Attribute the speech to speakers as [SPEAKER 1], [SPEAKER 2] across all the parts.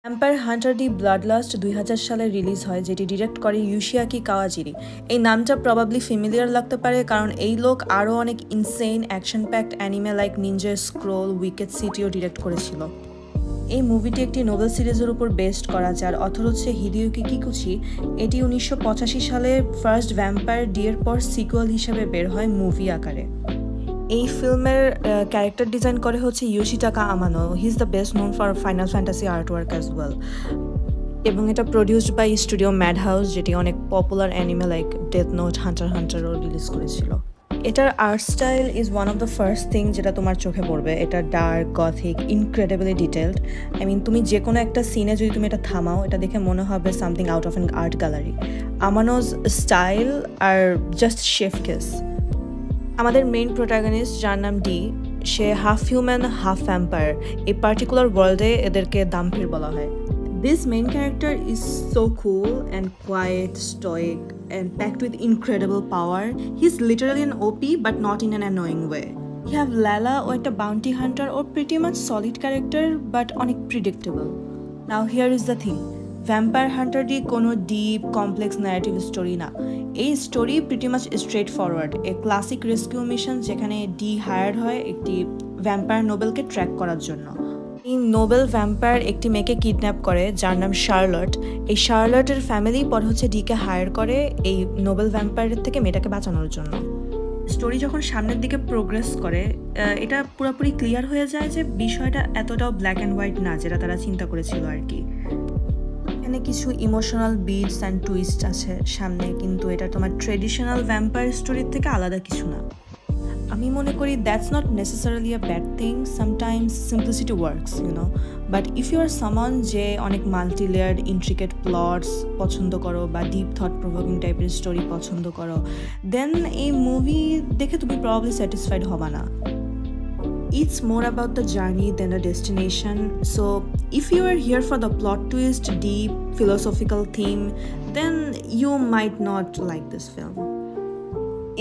[SPEAKER 1] Vampire Hunter the ব্লাডলাস্ট 2000 সালে release হয়, যেটি ডিরেক্ট করে ইউশিয়াকি কাওয়াজিরি। এই নামটা প্রবাবলি ফ্যামিলিয়ার লাগতে পারে কারণ এই লোক আরও অনেক insane action packed anime like Ninja scroll, wicked CTO direct করেছিল। এই মুভিটি একটি নোবেল সিরিজের উপর বেসড করা, যার অথর হচ্ছে হিদেয়ুকি কিকুচি। এটি 1985 সালে ফার্স্ট ভ্যাম্পায়ার ডি এর পর সিকুয়াল হিসেবে বের হয় মুভি আকারে। এই ফিল্মের ক্যারেক্টার ডিজাইন করে হচ্ছে Yoshitaka Amano. He is the best known for Final Fantasy artwork as well. এবং এটা produced by studio Madhouse, যেটি অনেক popular anime like Death Note, হান্টারও রিলিজ করেছিল। এটার art style is one of the first thing যেটা তোমার চোখে পড়বে। এটা ডার্ক, গথিক, ইনক্রেডিবলি ডিটেলড। তুমি যে কোনো একটা সিনে যদি তুমি এটা থামাও, এটা দেখে মনে হবে something out of an art gallery. Amano's style আর জাস্ট শেফ কিস। আমাদের মেইন প্রোটাগনিস্ট, যার নাম ডি, সে হাফ হিউম্যান হাফ ভ্যাম্পায়ার। এই পার্টিকুলার ওয়ার্ল্ডে এদেরকে দাম্পির বলা হয়। This main character is so cool and quiet, stoic, and packed with incredible power. He's literally an OP, but not in an annoying way. You have Lala, who is a bounty hunter, or pretty much solid character, but predictable. Now here is the thing. Vampire Hunter D কোনো deep complex narrative story না। এই story pretty much straightforward. A classic rescue mission যেখানে D hire হয় একটি vampire নোবেলকে track করার জন্য। এই Nobel vampire একটি মেয়েকে কিডন্যাপ করে, যার নাম শার্লট। এই শার্লটের ফ্যামিলি পরে হচ্ছে ডিকে হায়ার করে এই নোবেল ভ্যাম্পায়ারের থেকে মেয়েটাকে বাঁচানোর জন্য। স্টোরি যখন সামনের দিকে প্রোগ্রেস করে, এটা পুরোপুরি ক্লিয়ার হয়ে যায় যে বিষয়টা এতটাও ব্ল্যাক অ্যান্ড হোয়াইট না যেটা তারা চিন্তা করেছিল আর কি। এখানে কিছু ইমোশনাল বিটস অ্যান্ড টুইস্ট আছে সামনে, কিন্তু এটা তোমার ট্রেডিশনাল ভ্যাম্পায়ার স্টোরির থেকে আলাদা কিছু না। আমি মনে করি that's not necessarily a bad thing. Sometimes simplicity works, but if you are সামান যে অনেক মাল্টি লেয়ার্ড ইন্ট্রিকেট প্লটস পছন্দ করো বা ডিপ থট প্রভোকিং টাইপের স্টোরি পছন্দ করো, দেন এই মুভি দেখে তুমি প্রবাবলি স্যাটিসফাইড হবা না। It's more about the journey than a destination. So if you are here for the plot twist, deep philosophical theme, then you might not like this film.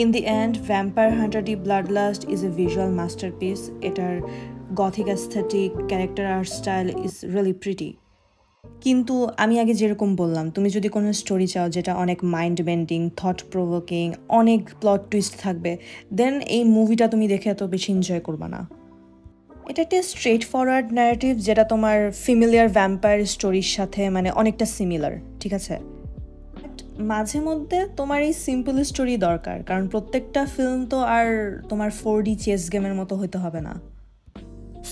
[SPEAKER 1] In the end, Vampire Hunter the Bloodlust is a visual masterpiece. Etar gothic aesthetic, character art style is really pretty. কিন্তু আমি আগে যেরকম বললাম, তুমি যদি কোনো story চাও যেটা অনেক মাইন্ড বেন্ডিং, থট প্রভোকিং, অনেক প্লট টুইস্ট থাকবে, দেন এই মুভিটা তুমি দেখে এত বেশি এনজয় করবা না। এটা একটা স্ট্রেট ফরওয়ার্ড ন্যারেটিভ যেটা তোমার ফ্যামিলিয়ার ভ্যাম্পায়ার স্টোরির সাথে অনেকটা সিমিলার, ঠিক আছে? বাট মাঝে মধ্যে তোমার এই সিম্পল স্টোরি দরকার, কারণ প্রত্যেকটা ফিল্ম তো আর তোমার 4D চেস গেমের মতো হইতে হবে না।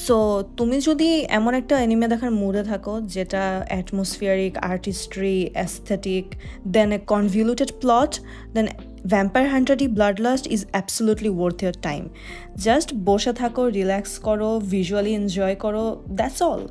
[SPEAKER 1] সো তুমি যদি এমন একটা অ্যানিমে দেখার মুডে থাকো যেটা atmospheric, artistry, aesthetic, than a convoluted plot, then Vampire Hunter the Bloodlust is absolutely worth your time. Just বসে থাকো, রিল্যাক্স করো, ভিজুয়ালি এনজয় করো, দ্যাটস অল।